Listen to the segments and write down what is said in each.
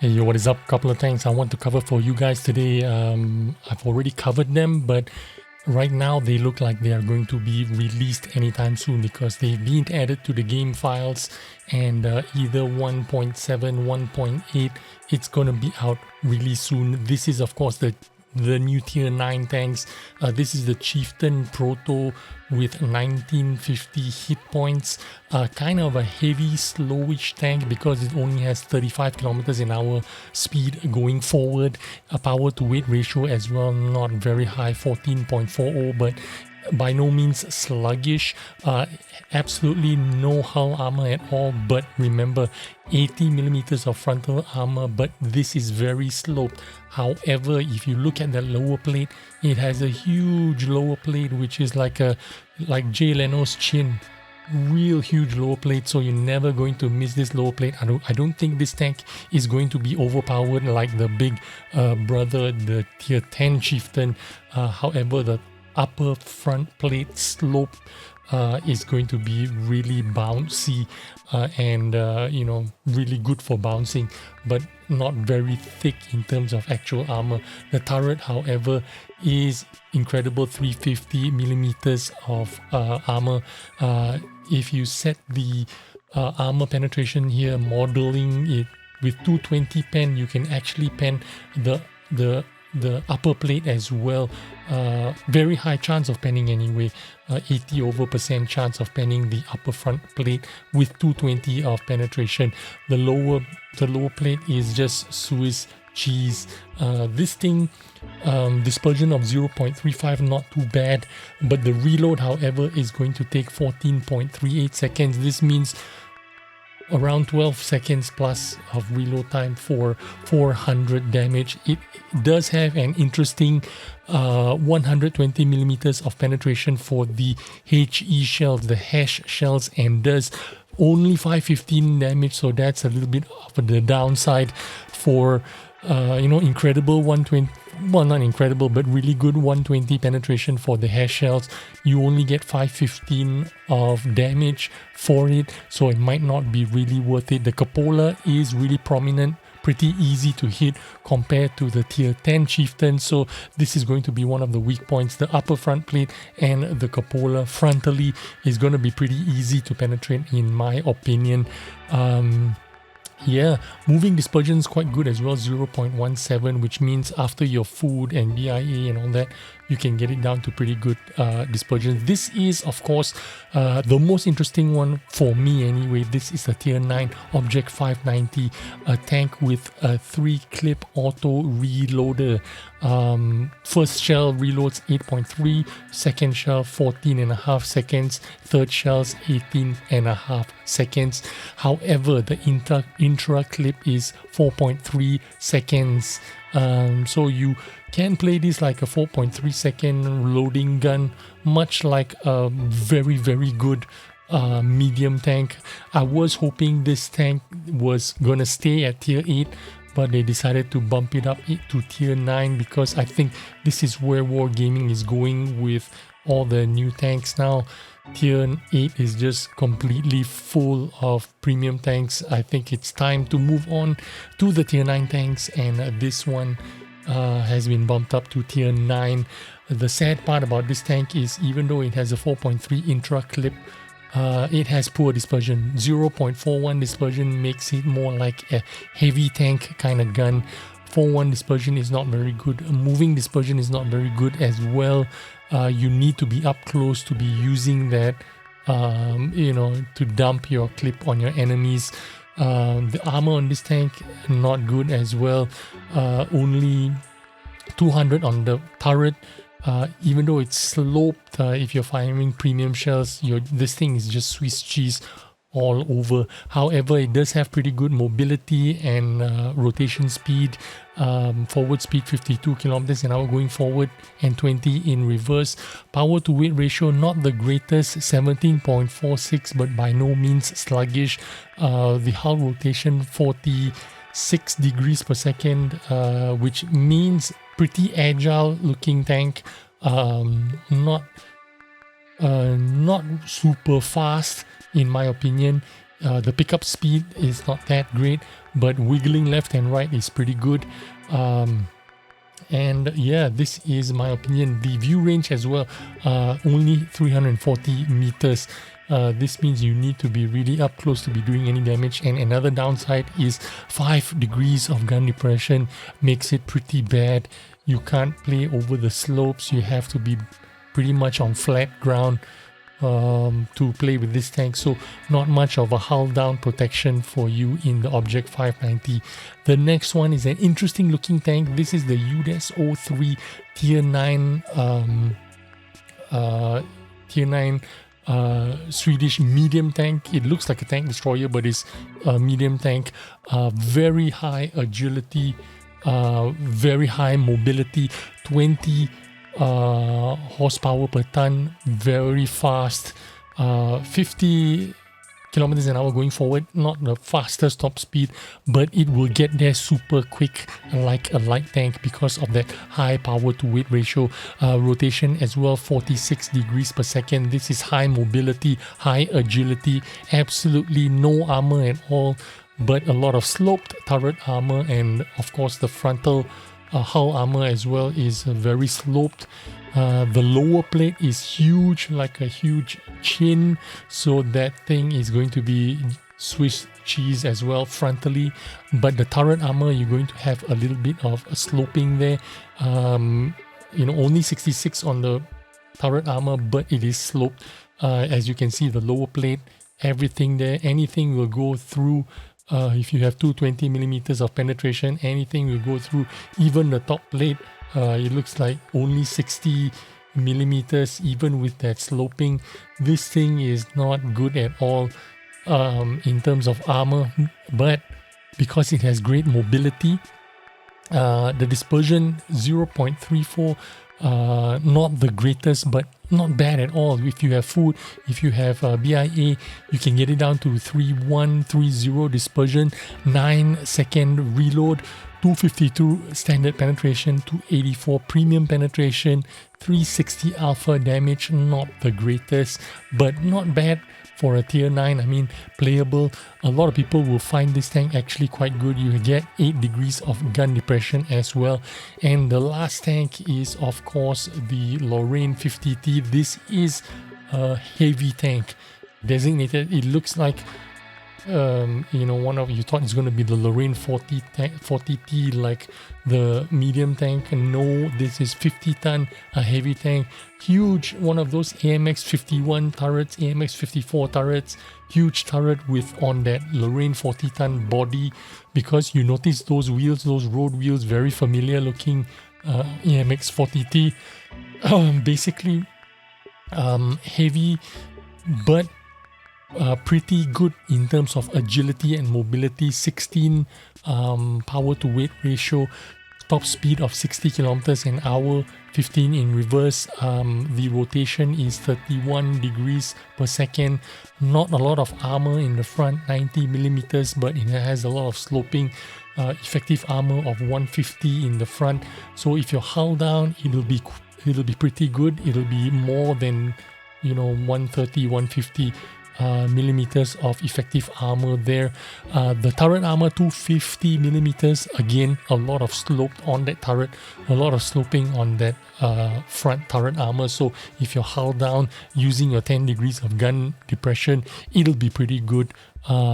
Hey, yo, what is up? Couple of things I want to cover for you guys today. I've already covered them, but right now they look like they are going to be released anytime soon because they've been added to the game files, and either 1.7, 1.8, it's gonna be out really soon. This is, of course, the new tier 9 tanks. This is the Chieftain Proto with 1950 hit points. Kind of a heavy, slowish tank because it only has 35 kilometers an hour speed going forward. A power to weight ratio as well, not very high, 14.40, but by no means sluggish. Absolutely no hull armor at all, but remember, 80 millimeters of frontal armor, but this is very sloped. However, if you look at the lower plate, it has a huge lower plate, which is like Jay Leno's chin. Real huge lower plate, so you're never going to miss this lower plate. I don't think this tank is going to be overpowered like the big brother, the tier 10 Chieftain. However, the upper front plate slope is going to be really bouncy and really good for bouncing, but not very thick in terms of actual armor. The turret, however, is incredible, 350 millimeters of armor. If you set the armor penetration here, modeling it with 220 pen, you can actually pen the upper plate as well. Very high chance of penning anyway, 80% chance of penning the upper front plate with 220 of penetration. The lower plate is just Swiss cheese. This thing, dispersion of 0.35, not too bad, but the reload, however, is going to take 14.38 seconds. This means around 12 seconds plus of reload time for 400 damage. It does have an interesting 120 millimeters of penetration for the HE shells, the hash shells, and does only 515 damage, so that's a little bit of the downside for incredible 120, well, not incredible, but really good 120 penetration for the hash shells. You only get 515 of damage for it, so it might not be really worth it. The cupola is really prominent, pretty easy to hit compared to the tier 10 Chieftain, so this is going to be one of the weak points. The upper front plate and the cupola frontally is going to be pretty easy to penetrate in my opinion. Yeah, moving dispersion is quite good as well, 0.17, which means after your food and BIA and all that, you can get it down to pretty good dispersion. This is, of course, the most interesting one for me anyway. This is a tier 9 Object 590, a tank with a 3-clip auto reloader. First shell reloads 8.3, second shell 14.5 seconds, third shells 18.5 seconds. However, the intra clip is 4.3 seconds. So you can play this like a 4.3 second loading gun, much like a very, very good medium tank. I was hoping this tank was gonna stay at tier 8, but they decided to bump it up to tier 9 because I think this is where Wargaming is going with all the new tanks now. Tier 8 is just completely full of premium tanks. I think it's time to move on to the tier 9 tanks, and this one has been bumped up to tier 9. The sad part about this tank is even though it has a 4.3 intra clip, it has poor dispersion. 0.41 dispersion makes it more like a heavy tank kind of gun. 4.1 dispersion is not very good. Moving dispersion is not very good as well. You need to be up close to be using that, to dump your clip on your enemies. The armor on this tank, not good as well. Only 200 on the turret. Even though it's sloped, if you're firing premium shells, this thing is just Swiss cheese all over. However, it does have pretty good mobility and rotation speed. Forward speed 52 kilometers an hour going forward and 20 in reverse. Power to weight ratio not the greatest, 17.46, but by no means sluggish. The hull rotation 46 degrees per second, which means pretty agile looking tank. Not super fast in my opinion. The pickup speed is not that great, but wiggling left and right is pretty good. And yeah, this is my opinion. The view range as well, only 340 meters. This means you need to be really up close to be doing any damage. And another downside is 5 degrees of gun depression makes it pretty bad. You can't play over the slopes. You have to be pretty much on flat ground to play with this tank, so not much of a hull down protection for you in the Object 590. The next one is an interesting looking tank. This is the Udes 03 Tier 9 Swedish medium tank. It looks like a tank destroyer, but it's a medium tank. Very high agility, very high mobility, 20 horsepower per ton, very fast, 50 kilometers an hour going forward. Not the fastest top speed, but it will get there super quick like a light tank because of that high power to weight ratio. Rotation as well, 46 degrees per second. This is high mobility, high agility, absolutely no armor at all, but a lot of sloped turret armor, and of course the frontal hull armor as well is very sloped. The lower plate is huge, like a huge chin, so that thing is going to be Swiss cheese as well frontally. But the turret armor, you're going to have a little bit of a sloping there. Only 66 on the turret armor, but it is sloped. As you can see, the lower plate, everything there, anything will go through. If you have 220 millimeters of penetration, anything will go through. Even the top plate, it looks like only 60 millimeters, even with that sloping. This thing is not good at all in terms of armor, but because it has great mobility, the dispersion 0.34, not the greatest, but not bad at all. If you have food, if you have BIA, you can get it down to 3130 dispersion, 9-second reload, 252 standard penetration, 284 premium penetration, 360 alpha damage. Not the greatest, but not bad for a tier 9. I mean, playable. A lot of people will find this tank actually quite good. You get 8 degrees of gun depression as well. And the last tank is of course the Lorraine 50T. This is a heavy tank designated. It looks like one of you thought it's going to be the Lorraine 40T, like the medium tank. No, this is 50 ton, a heavy tank, huge, one of those AMX 51 turrets, AMX 54 turrets, huge turret with on that Lorraine 40 ton body, because you notice those wheels, those road wheels, very familiar looking. AMX 40T, basically heavy, but pretty good in terms of agility and mobility. 16 power to weight ratio, top speed of 60 kilometers an hour, 15 in reverse. The rotation is 31 degrees per second. Not a lot of armor in the front, 90 millimeters, but it has a lot of sloping. Effective armor of 150 in the front. So if you're hull down, it'll be pretty good. It'll be more than 130, 150 millimeters of effective armor there. The turret armor 250 millimeters. Again, a lot of slope on that turret, a lot of sloping on that front turret armor. So if you're hull down using your 10 degrees of gun depression, it'll be pretty good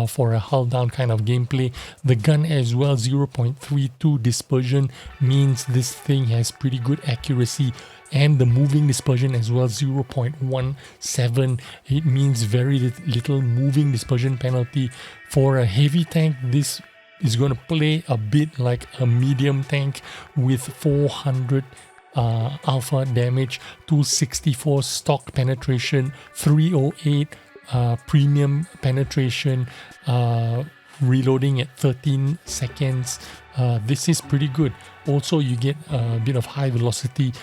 for a hull down kind of gameplay. The gun as well, 0.32 dispersion, means this thing has pretty good accuracy. And the moving dispersion as well, 0.17. It means very little moving dispersion penalty. For a heavy tank, this is going to play a bit like a medium tank with 400 alpha damage, 264 stock penetration, 308 premium penetration, reloading at 13 seconds. This is pretty good. Also, you get a bit of high velocity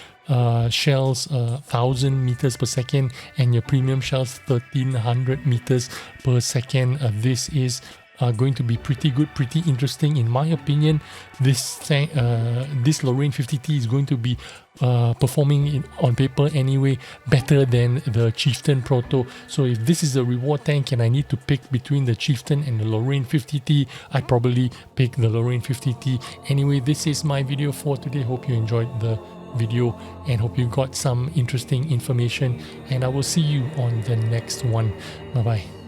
shells, 1000 meters per second, and your premium shells 1300 meters per second. This is are going to be pretty good, pretty interesting. In my opinion, this Lorraine 50T is going to be performing on paper anyway better than the Chieftain Proto. So if this is a reward tank and I need to pick between the Chieftain and the Lorraine 50T, I'd probably pick the Lorraine 50T. Anyway, this is my video for today. Hope you enjoyed the video and hope you got some interesting information, and I will see you on the next one. Bye bye.